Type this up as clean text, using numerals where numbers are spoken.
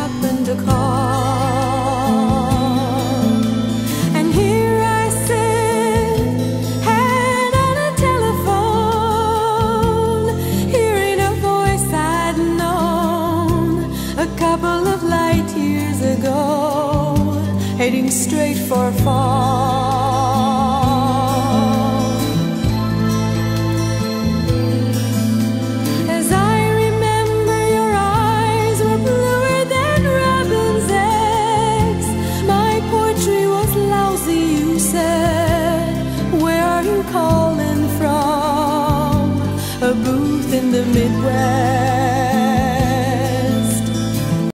happened to call. And here I sit, head on a telephone, hearing a voice I'd known a couple of light years ago, heading straight for a fall.